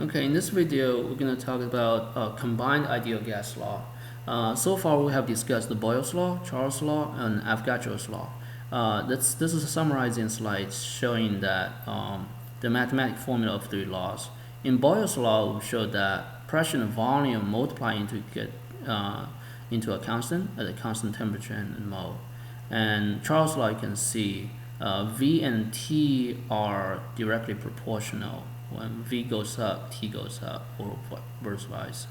Okay, in this video, we're going to talk about combined ideal gas law. So far, we have discussed the Boyle's law, Charles' law, and Avogadro's law. This is a summarizing slide showing that the mathematical formula of three laws. In Boyle's law, we showed that pressure and volume multiply into a constant at a constant temperature and mole. And Charles' law, you can see V and T are directly proportional. When V goes up, T goes up, or vice.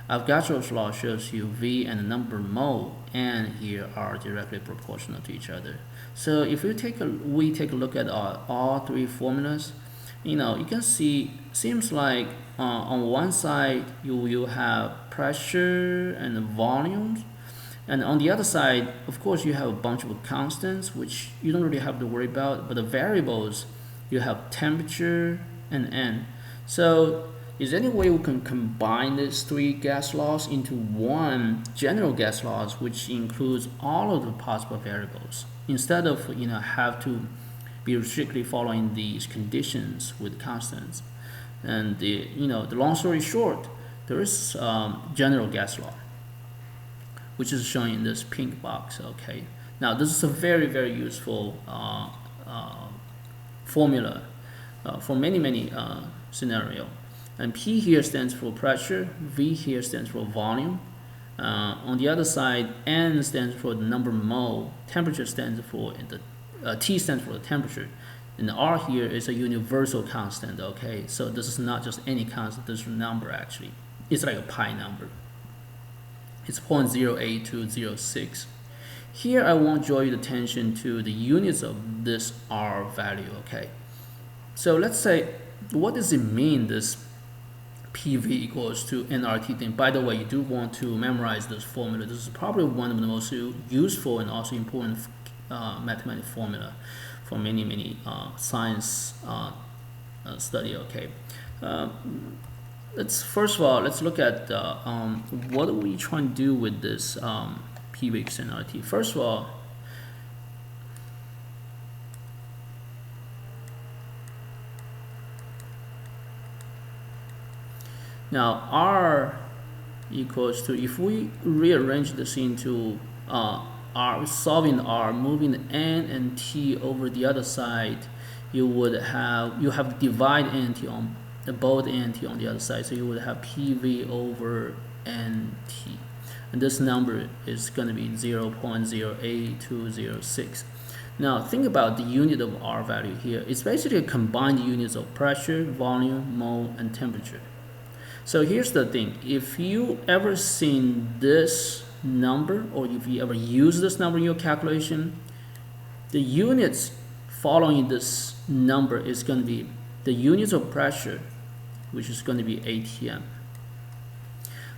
Avogadro's law shows you V and the number mole and here are directly proportional to each other. So if we take a look at all three formulas, you can see seems like on one side you will have pressure and volumes, and on the other side, of course, you have a bunch of constants which you don't really have to worry about, but the variables, you have temperature and N. So is there any way we can combine these three gas laws into one general gas laws which includes all of the possible variables instead of have to be strictly following these conditions with constants? And the long story short, there is general gas law, which is shown in this pink box. Okay, now this is a very, very useful formula for many scenario. And P here stands for pressure, V here stands for volume. On the other side, N stands for the number mole, temperature stands for T stands for the temperature, and R here is a universal constant. Okay, so this is not just any constant, this is a number actually. It's like a pi number. It's 0.08206. Here I want to draw your attention to the units of this R value. Okay, so let's say, what does it mean, this PV equals to nRT thing? By the way, you do want to memorize this formula. This is probably one of the most useful and also important mathematical formula for many science study. Okay, first of all, let's look at what are we trying to do with this PV equals nRT. First of all, now R equals to, if we rearrange this into R, solving R, moving N and T over the other side, you have to divide N and T on both N and T on the other side, so you would have PV over NT, and this number is going to be 0.08206. Now think about the unit of R value here. It's basically combined units of pressure, volume, mole, and temperature. So here's the thing, if you ever seen this number, or if you ever use this number in your calculation, the units following this number is going to be the units of pressure, which is going to be ATM.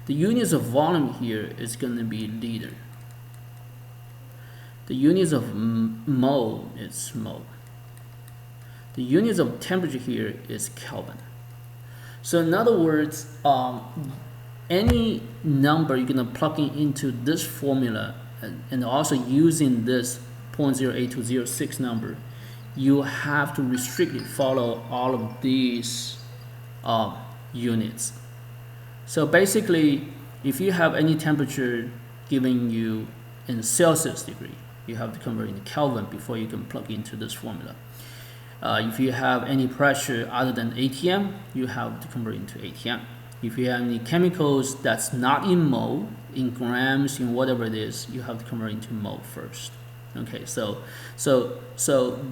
The units of volume here is going to be liter. The units of mole is mole. The units of temperature here is Kelvin. So in other words, any number you're going to plug into this formula, and also using this 0.08206 number, you have to strictly follow all of these units. So basically, if you have any temperature giving you in Celsius degree, you have to convert into Kelvin before you can plug into this formula. If you have any pressure other than ATM, you have to convert into ATM. If you have any chemicals that's not in mole, in grams, in whatever it is, you have to convert into mole first. Okay, so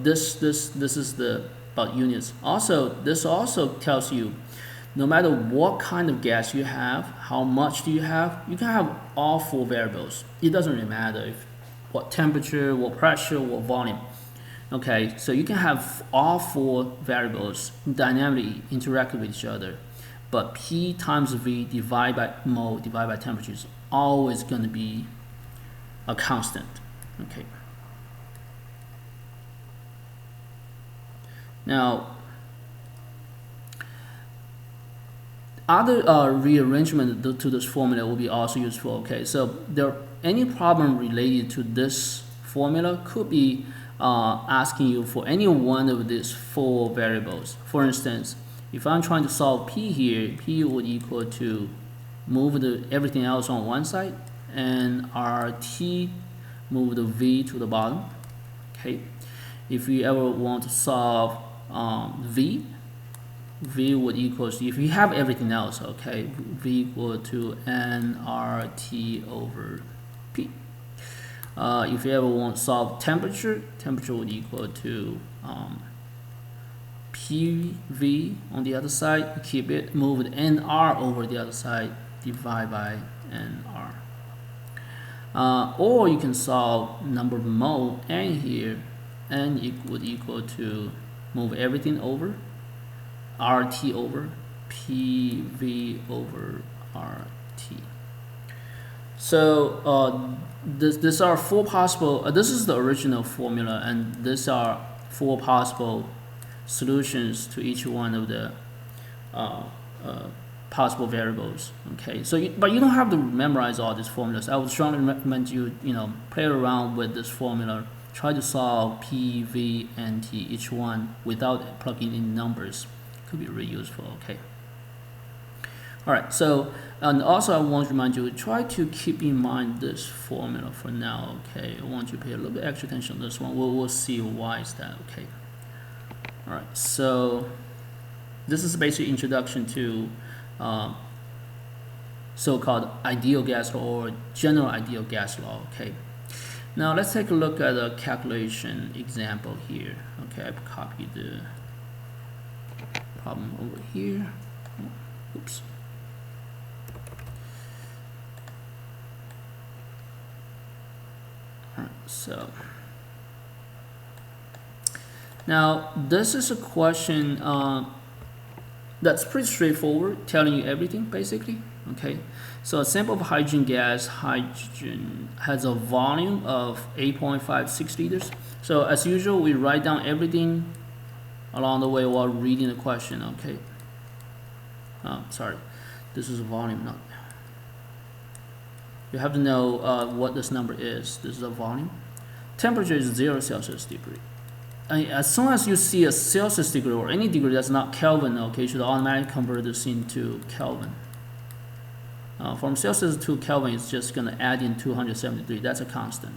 this is the about units. Also, this also tells you, no matter what kind of gas you have, how much do you have, you can have all four variables. It doesn't really matter if what temperature, what pressure, what volume. Okay, so you can have all four variables dynamically interact with each other, but P times V divided by mole divided by temperature is always going to be a constant. Okay. Now, other rearrangement to this formula will be also useful. Okay, so any problem related to this formula could be asking you for any one of these four variables. For instance, If I'm trying to solve P here, P would equal to move everything else on one side, and RT move the V to the bottom. Okay. If you ever want to solve V would equal to, if you have everything else, okay, V equal to nRT over P. If you ever want to solve temperature would equal to PV on the other side, keep it, move the nR over the other side, divide by nR. Or you can solve number of mole N here, N would equal to move everything over, RT over PV over RT. So these are four possible, this is the original formula, and these are four possible solutions to each one of the possible variables. Okay, so but you don't have to memorize all these formulas. I would strongly recommend you play around with this formula, try to solve P, V, and T, each one without plugging in numbers. Could be really useful. Okay. All right. So, and also I want to remind you, try to keep in mind this formula for now. Okay. I want you to pay a little bit extra attention on this one. We'll see why is that. Okay. All right. So this is a basic introduction to so-called ideal gas law or general ideal gas law. Okay. Now let's take a look at a calculation example here. Okay, I've copied the problem over here. Oops. All right, so now this is a question that's pretty straightforward, telling you everything basically. Okay, so a sample of hydrogen gas, hydrogen has a volume of 8.56 liters. So as usual, we write down everything along the way while reading the question. Okay. Sorry, this is a volume, not. You have to know what this number is. This is a volume. Temperature is 0 Celsius degree. As soon as you see a Celsius degree or any degree that's not Kelvin, okay, you should automatically convert this into Kelvin. From Celsius to Kelvin, it's just going to add in 273. That's a constant.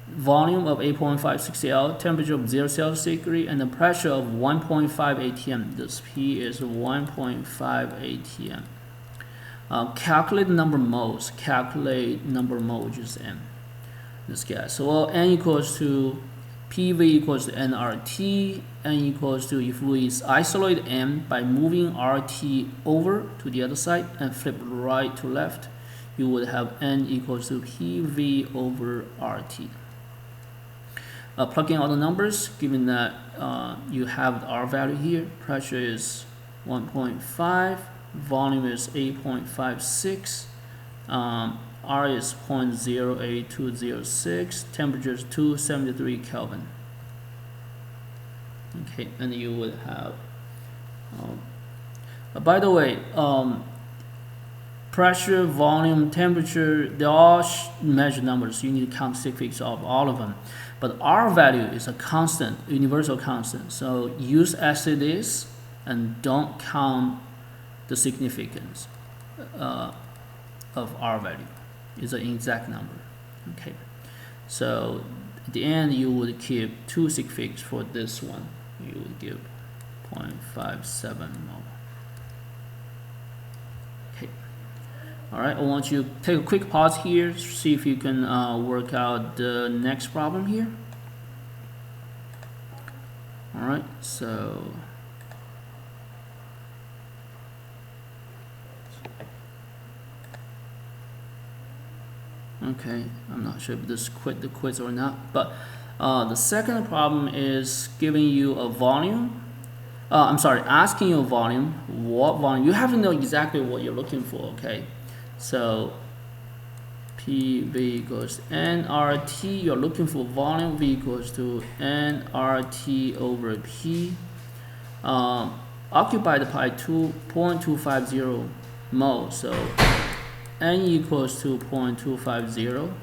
Volume of 8.56 L, temperature of 0 Celsius degree, and the pressure of 1.5 atm. This P is 1.5 atm. Calculate the number of moles. Calculate number of moles, which is M. This gas. So N equals to PV equals to nRT. N equals to, if we isolate M by moving RT over to the other side and flip right to left, you would have N equals to PV over RT. Plug in all the numbers, given that you have the R value here. Pressure is 1.5, volume is 8.56, R is 0.08206, temperature is 273 Kelvin. Okay, and you would have, by the way, pressure, volume, temperature, they all measure numbers. You need to count significance of all of them. But R value is a constant, universal constant. So use as it is and don't count the significance of R value. It's an exact number. Okay. So at the end, you would keep two significance for this one. You would give 0.57 mole. Okay. All right. I want you to take a quick pause here, see if you can work out the next problem here. All right. So. Okay, I'm not sure if this quit the quiz or not, but the second problem is giving you a volume. Asking you a volume. What volume? You have to know exactly what you're looking for. Okay, so PV equals nRT. You're looking for volume. V equals to nRT over P. Occupied by 2.250 mole. So N equals to 0.250.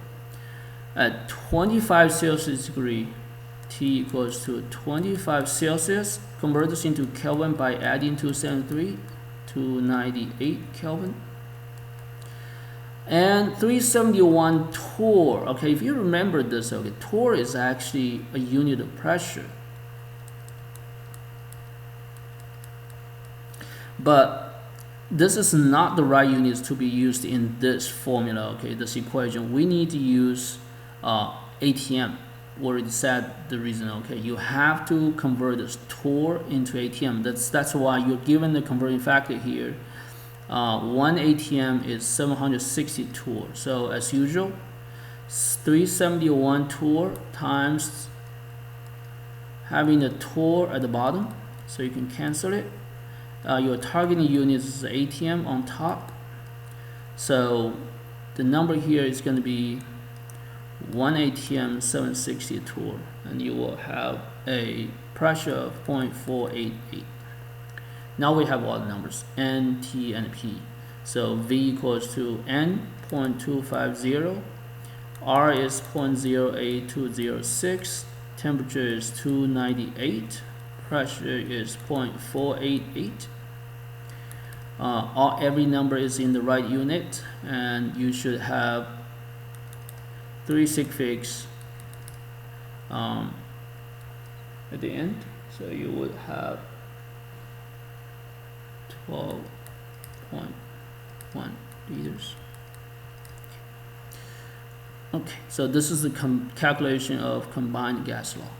At 25 Celsius degree, T equals to 25 Celsius convert this into Kelvin by adding 273 to 98 Kelvin. And 371 torr. Okay, if you remember this, okay, torr is actually a unit of pressure. But this is not the right units to be used in this formula, okay, this equation. We need to use ATM. Already said the reason, okay. You have to convert this torr into ATM. That's why you're given the converting factor here. 1 ATM is 760 torr. So as usual, 371 torr times having the torr at the bottom, so you can cancel it. Your targeting unit is ATM on top. So the number here is going to be 1 ATM 760 torr, and you will have a pressure of 0.488. Now we have all the numbers, N, T, and P. So V equals to N, 0.250, R is 0.08206, temperature is 298, pressure is 0.488. Every number is in the right unit, and you should have 3 sig figs at the end. So you would have 12.1 liters. Okay, so this is the calculation of combined gas law.